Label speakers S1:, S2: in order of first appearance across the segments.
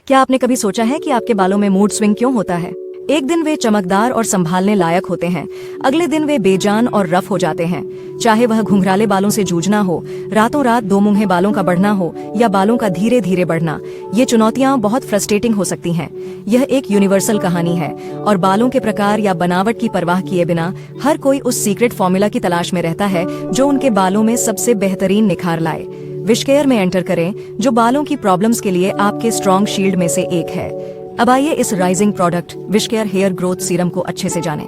S1: क्या आपने कभी सोचा है कि आपके बालों में मूड स्विंग क्यों होता है? एक दिन वे चमकदार और संभालने लायक होते हैं, अगले दिन वे बेजान और रफ हो जाते हैं। चाहे वह घुंघराले बालों से जूझना हो, रातों रात दो मुंहे बालों का बढ़ना हो या बालों का धीरे धीरे बढ़ना, ये चुनौतियां बहुत फ्रस्ट्रेटिंग हो सकती हैं। यह एक यूनिवर्सल कहानी है और बालों के प्रकार या बनावट की परवाह किए बिना हर कोई उस सीक्रेट फॉर्मूला की तलाश में रहता है जो उनके बालों में सबसे बेहतरीन निखार लाए। विशकेयर में एंटर करें, जो बालों की प्रॉब्लम्स के लिए आपके स्ट्रॉन्ग शील्ड में से एक है। अब आइए इस rising product Wishcare hair growth serum को अच्छे से जानें।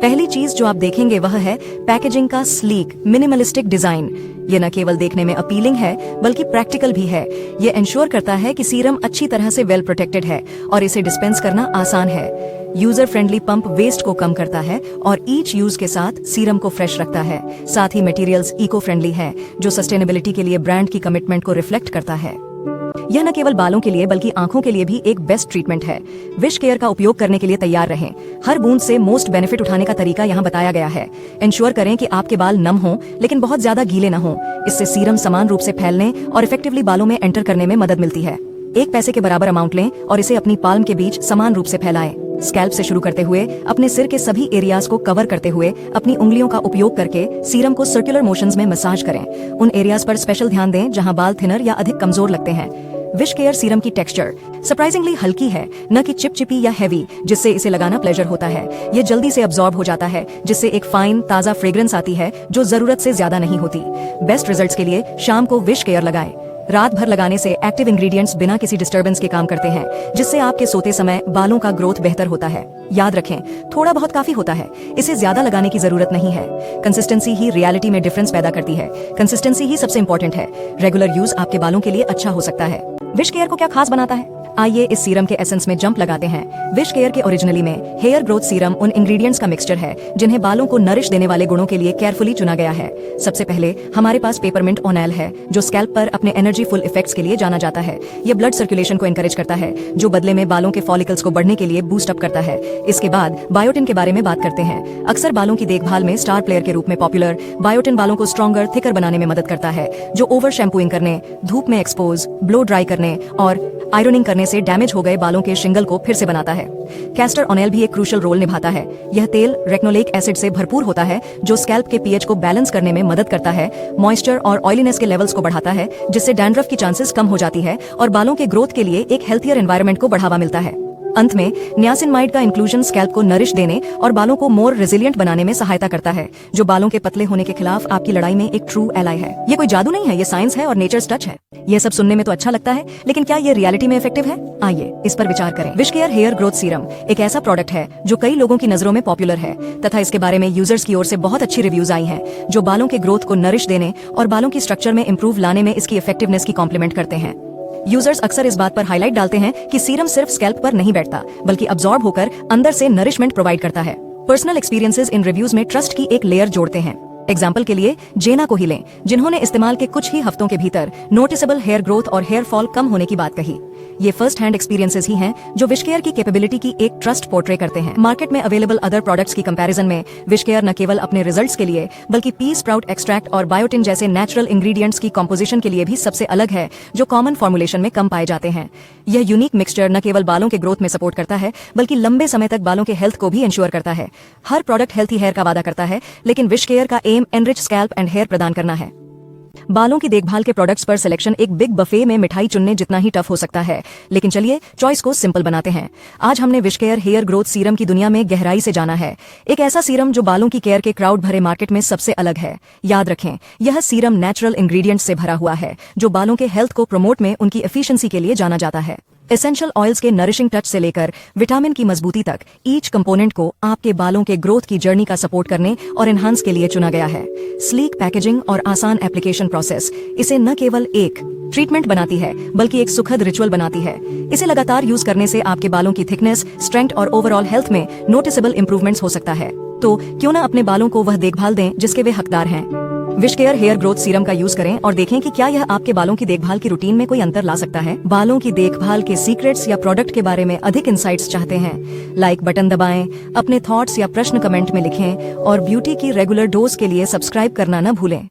S1: पहली चीज जो आप देखेंगे वह है पैकेजिंग का स्लीक मिनिमलिस्टिक डिजाइन। ये न केवल देखने में अपीलिंग है बल्कि प्रैक्टिकल भी है। ये इंश्योर करता है कि सीरम अच्छी तरह से वेल प्रोटेक्टेड है और इसे डिस्पेंस करना आसान है। यूजर फ्रेंडली पंप वेस्ट को कम करता है और ईच यूज के साथ सीरम को फ्रेश रखता है। साथ ही मटेरियल्स इको फ्रेंडली है, जो सस्टेनेबिलिटी के लिए ब्रांड की कमिटमेंट को रिफ्लेक्ट करता है। यह न केवल बालों के लिए बल्कि आंखों के लिए भी एक बेस्ट ट्रीटमेंट है। विशकेयर का उपयोग करने के लिए तैयार रहें। हर बूंद से मोस्ट बेनिफिट उठाने का तरीका यहाँ बताया गया है। इंश्योर करें कि आपके बाल नम हों लेकिन बहुत ज्यादा गीले न हों। इससे सीरम समान रूप से फैलने और इफेक्टिवली बालों में एंटर करने में मदद मिलती है। एक पैसे के बराबर अमाउंट लें और इसे अपनी पाल्म के बीच समान रूप से फैलाएं। स्कैल्प से शुरू करते हुए अपने सिर के सभी एरियाज को कवर करते हुए अपनी उंगलियों का उपयोग करके सीरम को सर्कुलर मोशंस में मसाज करें। उन एरियाज पर स्पेशल ध्यान दें जहां बाल थिनर या अधिक कमजोर लगते हैं। विशकेयर सीरम की टेक्सचर सरप्राइजिंगली हल्की है, न कि चिपचिपी या हैवी, जिससे इसे लगाना प्लेजर होता है। ये जल्दी से अब्सॉर्ब हो जाता है, जिससे एक फाइन ताजा फ्रेग्रेंस आती है जो जरूरत से ज्यादा नहीं होती। बेस्ट रिजल्ट्स के लिए शाम को विशकेयर लगाएं। रात भर लगाने से एक्टिव इंग्रेडिएंट्स बिना किसी डिस्टर्बेंस के काम करते हैं, जिससे आपके सोते समय बालों का ग्रोथ बेहतर होता है। याद रखें, थोड़ा बहुत काफी होता है, इसे ज्यादा लगाने की जरूरत नहीं है। कंसिस्टेंसी ही रियलिटी में डिफरेंस पैदा करती है। कंसिस्टेंसी ही सबसे इंपॉर्टेंट है। रेगुलर यूज आपके बालों के लिए अच्छा हो सकता है। विशकेयर को क्या खास बनाता है? आइए इस सीरम के एसेंस में जंप लगाते हैं। विशकेयर के ओरिजिनली में हेयर ग्रोथ सीरम उन इंग्रेडिएंट्स का मिक्सचर है जिन्हें बालों को नरिश देने वाले गुणों के लिए केयरफुली चुना गया है। सबसे पहले हमारे पास पेपरमिंट ऑनेल है, जो स्कैल्प पर अपने एनर्जीफुल इफेक्ट्स के लिए जाना जाता है। ये ब्लड सर्कुलेशन को एनकरेज करता है, जो बदले में बालों के फॉलिकल्स को बढ़ने के लिए बूस्ट अप करता है। इसके बाद बायोटिन के बारे में बात करते हैं। अक्सर बालों की देखभाल में स्टार प्लेयर के रूप में पॉपुलर बायोटिन बालों को स्ट्रॉन्गर थिकर बनाने में मदद करता है, जो ओवर शैम्पूइंग करने, धूप में एक्सपोज, ब्लो ड्राई करने और आयरनिंग करने से डैमेज हो गए बालों के शिंगल को फिर से बनाता है। कैस्टर ऑनेल भी एक क्रूशियल रोल निभाता है। यह तेल रेक्नोलिक एसिड से भरपूर होता है, जो स्कैल्प के पीएच को बैलेंस करने में मदद करता है, मॉइस्चर और ऑयलीनेस के लेवल्स को बढ़ाता है, जिससे डैंड्रफ की चांसेस कम हो जाती है और बालों के ग्रोथ के लिए एक हेल्थियर एनवायरनमेंट को बढ़ावा मिलता है। अंत में नियासिनमाइड का इंक्लूजन स्कैल्प को नरिश देने और बालों को मोर रेजिलिएंट बनाने में सहायता करता है, जो बालों के पतले होने के खिलाफ आपकी लड़ाई में एक ट्रू एलाई है। ये कोई जादू नहीं है, ये साइंस है और नेचर्स टच है। ये सब सुनने में तो अच्छा लगता है, लेकिन क्या ये रियलिटी में इफेक्टिव है? आइए इस पर विचार करें। विशकेयर हेयर ग्रोथ सीरम एक ऐसा प्रोडक्ट है जो कई लोगों की नजरों में पॉपुलर है तथा इसके बारे में यूजर्स की ओर से बहुत अच्छी रिव्यूज आई हैं, जो बालों के ग्रोथ को नरिश देने और बालों की स्ट्रक्चर में इंप्रूव लाने में इसकी इफेक्टिवनेस की कॉम्प्लीमेंट करते हैं। यूजर्स अक्सर इस बात पर हाईलाइट डालते हैं कि सीरम सिर्फ स्कैल्प पर नहीं बैठता, बल्कि अब्सॉर्ब होकर अंदर से नरिशमेंट प्रोवाइड करता है। पर्सनल एक्सपीरियंसेस इन रिव्यूज में ट्रस्ट की एक लेयर जोड़ते हैं। एग्जाम्पल के लिए जेना को ही लें, जिन्होंने इस्तेमाल के कुछ ही हफ्तों के भीतर नोटिसेबल हेयर ग्रोथ और हेयर फॉल कम होने की बात कही। ये फर्स्ट हैंड एक्सपीरियंसेस ही हैं जो विशकेयर की कैपेबिलिटी की एक ट्रस्ट पोर्ट्रे करते हैं। मार्केट में अवेलेबल अदर प्रोडक्ट्स की कंपैरिजन में विशकेयर न केवल अपने रिजल्ट्स के लिए बल्कि पी स्प्राउट एक्सट्रैक्ट और बायोटिन जैसे नेचुरल इंग्रेडिएंट्स की कॉम्पोजिशन के लिए भी सबसे अलग है, जो कॉमन फॉर्मुलेशन में कम पाए जाते हैं। यह यूनिक मिक्सचर न केवल बालों के ग्रोथ में सपोर्ट करता है बल्कि लंबे समय तक बालों के हेल्थ को भी इंश्योर करता है। हर प्रोडक्ट हेल्थी हेयर का वादा करता है, लेकिन विशकेयर का aim enrich scalp and hair प्रदान करना है। बालों की देखभाल के प्रोडक्ट्स पर सिलेक्शन एक बिग बफे में मिठाई चुनने जितना ही टफ हो सकता है, लेकिन चलिए चॉइस को सिंपल बनाते हैं। आज हमने विशकेयर हेयर ग्रोथ सीरम की दुनिया में गहराई से जाना है। एक ऐसा सीरम जो बालों की केयर के क्राउड भरे मार्केट में सबसे अलग है। याद रखें, यह सीरम नेचुरल इंग्रेडिएंट्स से भरा हुआ है, जो बालों के हेल्थ को प्रमोट में उनकी एफिशिएंसी के लिए जाना जाता है। एसेंशियल ऑयल्स के नरिशिंग टच से लेकर विटामिन की मजबूती तक, ईच कंपोनेंट को आपके बालों के ग्रोथ की जर्नी का सपोर्ट करने और एनहांस के लिए चुना गया है। स्लीक पैकेजिंग और आसान एप्लीकेशन प्रोसेस इसे न केवल एक ट्रीटमेंट बनाती है बल्कि एक सुखद रिचुअल बनाती है। इसे लगातार यूज करने से आपके बालों की थिकनेस, स्ट्रेंथ और ओवरऑल हेल्थ में नोटिसेबल इंप्रूवमेंट्स हो सकता है। तो क्यों न अपने बालों को वह देखभाल दें जिसके वे हकदार हैं। विशकेयर हेयर ग्रोथ सीरम का यूज करें और देखें कि क्या यह आपके बालों की देखभाल की रूटीन में कोई अंतर ला सकता है। बालों की देखभाल के सीक्रेट्स या प्रोडक्ट के बारे में अधिक इंसाइट्स चाहते हैं? लाइक बटन दबाएं, अपने थॉट्स या प्रश्न कमेंट में लिखें और ब्यूटी की रेगुलर डोज के लिए सब्सक्राइब करना न भूलें।